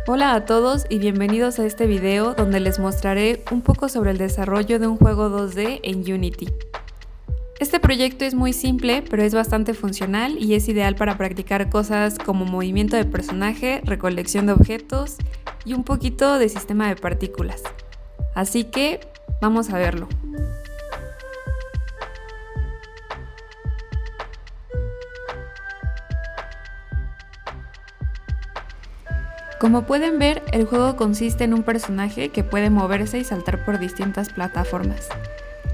Hola a todos y bienvenidos a este video donde les mostraré un poco sobre el desarrollo de un juego 2D en Unity. Este proyecto es muy simple, pero es bastante funcional y es ideal para practicar cosas como movimiento de personaje, recolección de objetos y un poquito de sistema de partículas. Así que vamos a verlo. Como pueden ver, el juego consiste en un personaje que puede moverse y saltar por distintas plataformas.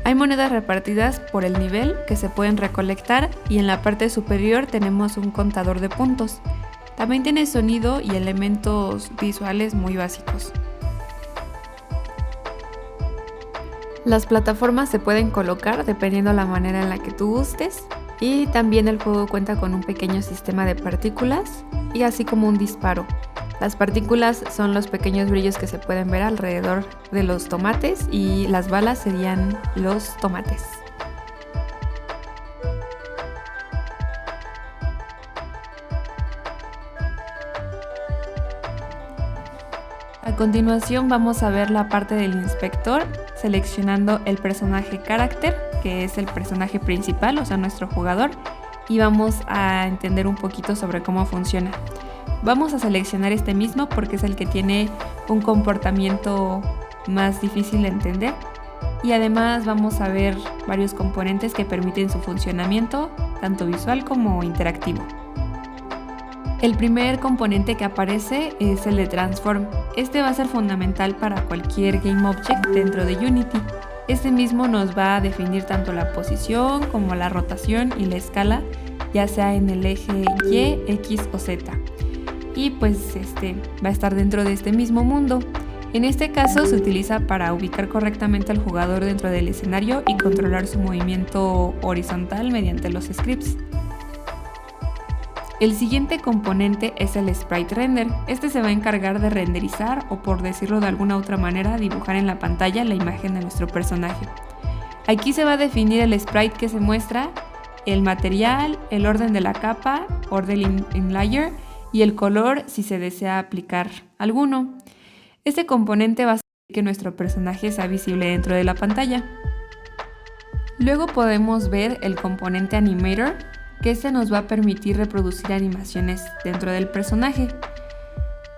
Hay monedas repartidas por el nivel que se pueden recolectar y en la parte superior tenemos un contador de puntos. También tiene sonido y elementos visuales muy básicos. Las plataformas se pueden colocar dependiendo la manera en la que tú gustes y también el juego cuenta con un pequeño sistema de partículas y así como un disparo. Las partículas son los pequeños brillos que se pueden ver alrededor de los tomates y las balas serían los tomates. A continuación vamos a ver la parte del inspector, seleccionando el personaje Character, que es el personaje principal, o sea nuestro jugador, y vamos a entender un poquito sobre cómo funciona. Vamos a seleccionar este mismo porque es el que tiene un comportamiento más difícil de entender y además vamos a ver varios componentes que permiten su funcionamiento, tanto visual como interactivo. El primer componente que aparece es el de Transform. Este va a ser fundamental para cualquier Game Object dentro de Unity. Este mismo nos va a definir tanto la posición como la rotación y la escala, ya sea en el eje Y, X o Z. Y pues va a estar dentro de este mismo mundo. En este caso se utiliza para ubicar correctamente al jugador dentro del escenario y controlar su movimiento horizontal mediante los scripts. El siguiente componente es el Sprite Render. Este se va a encargar de renderizar o, por decirlo de alguna otra manera, dibujar en la pantalla la imagen de nuestro personaje. Aquí se va a definir el sprite que se muestra, el material, el orden de la capa, orden en layer, y el color si se desea aplicar alguno. Este componente va a hacer que nuestro personaje sea visible dentro de la pantalla. Luego podemos ver el componente Animator, que nos va a permitir reproducir animaciones dentro del personaje.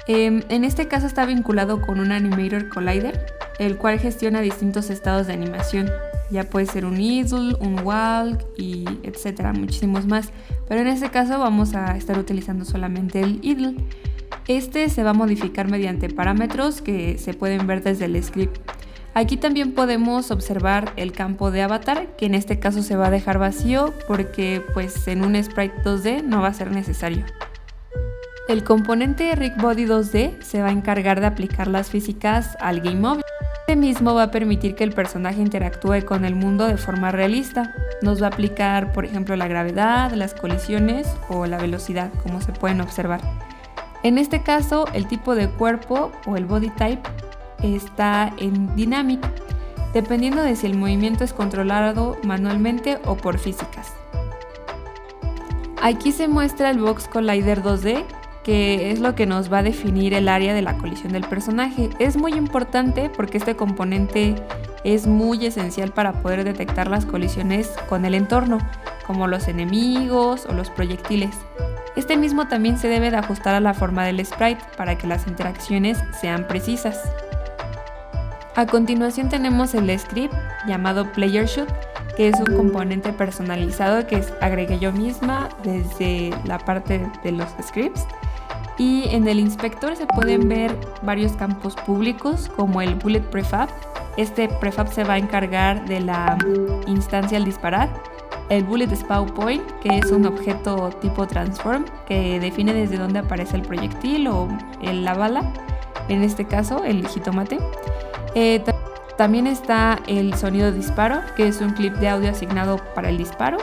En este caso está vinculado con un Animator Collider, el cual gestiona distintos estados de animación. Ya puede ser un idle, un walk y etcétera, muchísimos más. Pero en este caso vamos a estar utilizando solamente el idle. Este se va a modificar mediante parámetros que se pueden ver desde el script. Aquí también podemos observar el campo de avatar, que en este caso se va a dejar vacío porque pues en un sprite 2D no va a ser necesario. El componente Rig Body 2D se va a encargar de aplicar las físicas al Game Object. Este mismo va a permitir que el personaje interactúe con el mundo de forma realista. Nos va a aplicar, por ejemplo, la gravedad, las colisiones o la velocidad, como se pueden observar. En este caso, el tipo de cuerpo o el body type está en Dynamic, dependiendo de si el movimiento es controlado manualmente o por físicas. Aquí se muestra el Box Collider 2D, que es lo que nos va a definir el área de la colisión del personaje. Es muy importante porque este componente es muy esencial para poder detectar las colisiones con el entorno, como los enemigos o los proyectiles. Este mismo también se debe de ajustar a la forma del sprite para que las interacciones sean precisas. A continuación tenemos el script llamado Player Shoot, que es un componente personalizado que agregué yo misma desde la parte de los scripts. Y en el inspector se pueden ver varios campos públicos como el Bullet Prefab. Este prefab se va a encargar de la instancia al disparar. El Bullet Spawn Point, que es un objeto tipo Transform que define desde dónde aparece el proyectil o la bala, en este caso el jitomate. También está el sonido disparo, que es un clip de audio asignado para el disparo.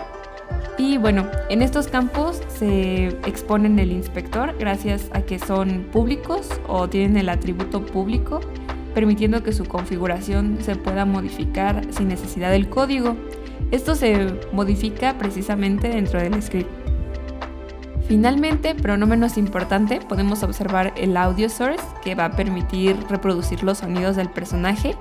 Y bueno, en estos campos se exponen el inspector gracias a que son públicos o tienen el atributo público, permitiendo que su configuración se pueda modificar sin necesidad del código. Esto se modifica precisamente dentro del script. Finalmente, pero no menos importante, podemos observar el audio source, que va a permitir reproducir los sonidos del personaje.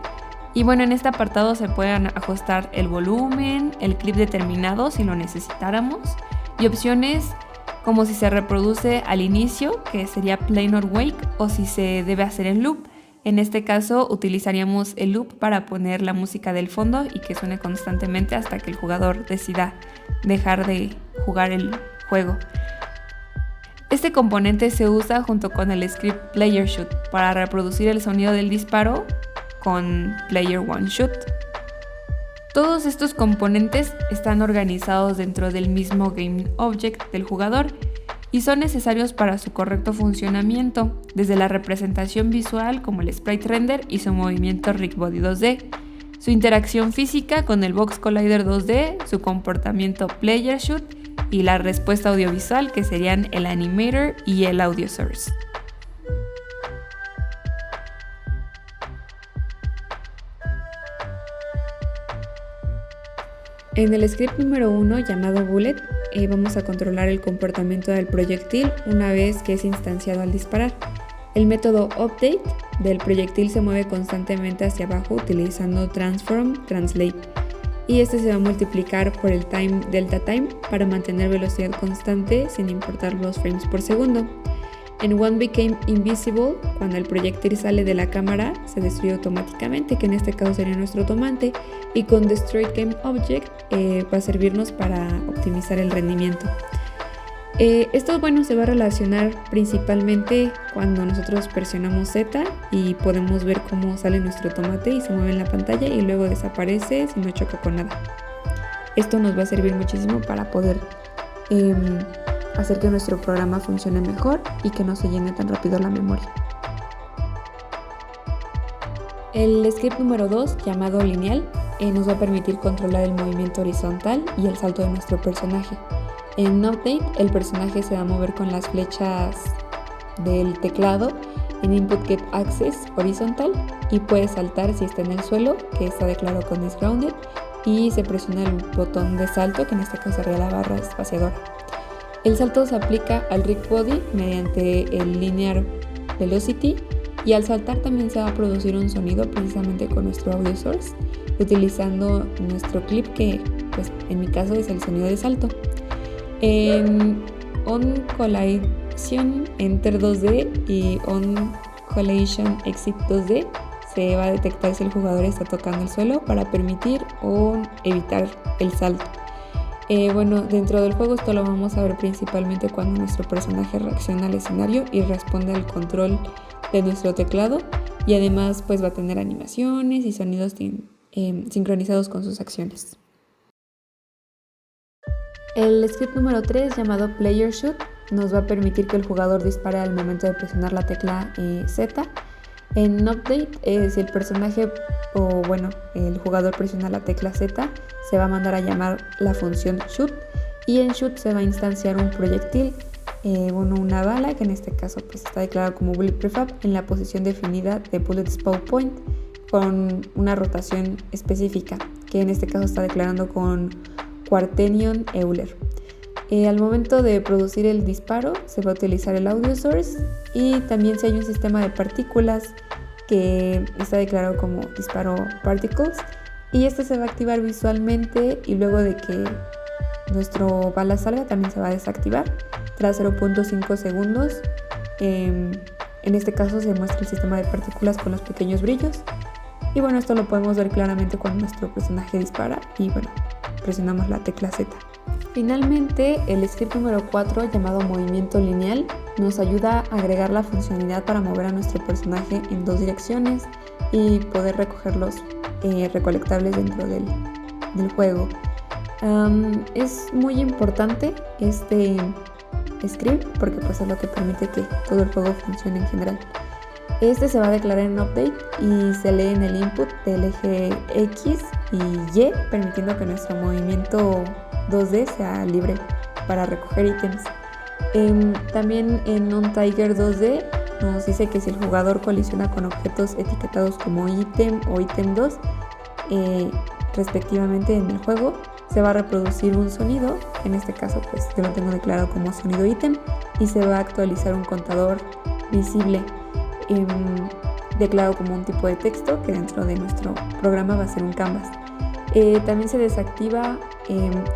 Y bueno, en este apartado se pueden ajustar el volumen, el clip determinado si lo necesitáramos, y opciones como si se reproduce al inicio, que sería play or wake, o si se debe hacer en loop. En este caso utilizaríamos el loop para poner la música del fondo y que suene constantemente hasta que el jugador decida dejar de jugar el juego. Este componente se usa junto con el script Player Shoot para reproducir el sonido del disparo con Player One Shoot. Todos estos componentes están organizados dentro del mismo Game Object del jugador y son necesarios para su correcto funcionamiento, desde la representación visual como el Sprite Render y su movimiento Rig Body 2D, su interacción física con el Box Collider 2D, su comportamiento Player Shoot y la respuesta audiovisual, que serían el Animator y el Audio Source. En el script número 1 llamado Bullet vamos a controlar el comportamiento del proyectil una vez que es instanciado al disparar. El método Update del proyectil se mueve constantemente hacia abajo utilizando Transform Translate, y este se va a multiplicar por el delta time para mantener velocidad constante sin importar los frames por segundo. En One Became Invisible, cuando el proyectil sale de la cámara, se destruye automáticamente, que en este caso sería nuestro tomate, y con Destroy Game Object va a servirnos para optimizar el rendimiento. Esto se va a relacionar principalmente cuando nosotros presionamos Z y podemos ver cómo sale nuestro tomate y se mueve en la pantalla y luego desaparece si no choca con nada. Esto nos va a servir muchísimo para poder hacer que nuestro programa funcione mejor y que no se llene tan rápido la memoria. El script número 2, llamado lineal, nos va a permitir controlar el movimiento horizontal y el salto de nuestro personaje. En Update, el personaje se va a mover con las flechas del teclado en Input Get Access horizontal y puede saltar si está en el suelo, que está declarado con Is Grounded, y se presiona el botón de salto, que en este caso sería la barra espaciadora. El salto se aplica al Rig Body mediante el Linear Velocity, y al saltar también se va a producir un sonido precisamente con nuestro audio source, utilizando nuestro clip, que en mi caso es el sonido de salto. En On Collision Enter 2D y On Collision Exit 2D se va a detectar si el jugador está tocando el suelo para permitir o evitar el salto. Dentro del juego esto lo vamos a ver principalmente cuando nuestro personaje reacciona al escenario y responde al control de nuestro teclado, y además va a tener animaciones y sonidos sincronizados con sus acciones. El script número 3, llamado Player Shoot, nos va a permitir que el jugador dispare al momento de presionar la tecla Z. En Update, si el personaje el jugador presiona la tecla Z, se va a mandar a llamar la función Shoot, y en Shoot se va a instanciar un proyectil, una bala, que en este caso está declarado como Bullet Prefab, en la posición definida de Bullet Spawn Point con una rotación específica, que en este caso está declarando con Quaternion Euler. Al momento de producir el disparo se va a utilizar el audio source, y también si hay un sistema de partículas que está declarado como disparo particles, y este se va a activar visualmente, y luego de que nuestro bala salga también se va a desactivar tras 0.5 segundos. En este caso se muestra el sistema de partículas con los pequeños brillos, y esto lo podemos ver claramente cuando nuestro personaje dispara y presionamos la tecla Z. Finalmente, el script número 4, llamado movimiento lineal, nos ayuda a agregar la funcionalidad para mover a nuestro personaje en dos direcciones y poder recoger los recolectables dentro del juego. Es muy importante este script porque es lo que permite que todo el juego funcione en general. Este se va a declarar en Update y se lee en el input del eje X y Y, permitiendo que nuestro movimiento 2D sea libre para recoger ítems. También en OnTiger 2D nos dice que si el jugador colisiona con objetos etiquetados como ítem o ítem 2, respectivamente en el juego, se va a reproducir un sonido, en este caso pues yo lo tengo declarado como sonido ítem, y se va a actualizar un contador visible declarado como un tipo de texto que dentro de nuestro programa va a ser un canvas. También se desactiva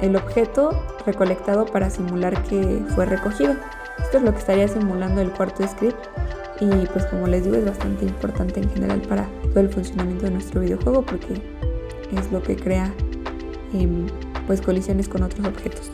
el objeto recolectado para simular que fue recogido. Esto es lo que estaría simulando el cuarto script y pues como les digo es bastante importante en general para todo el funcionamiento de nuestro videojuego porque es lo que crea pues colisiones con otros objetos.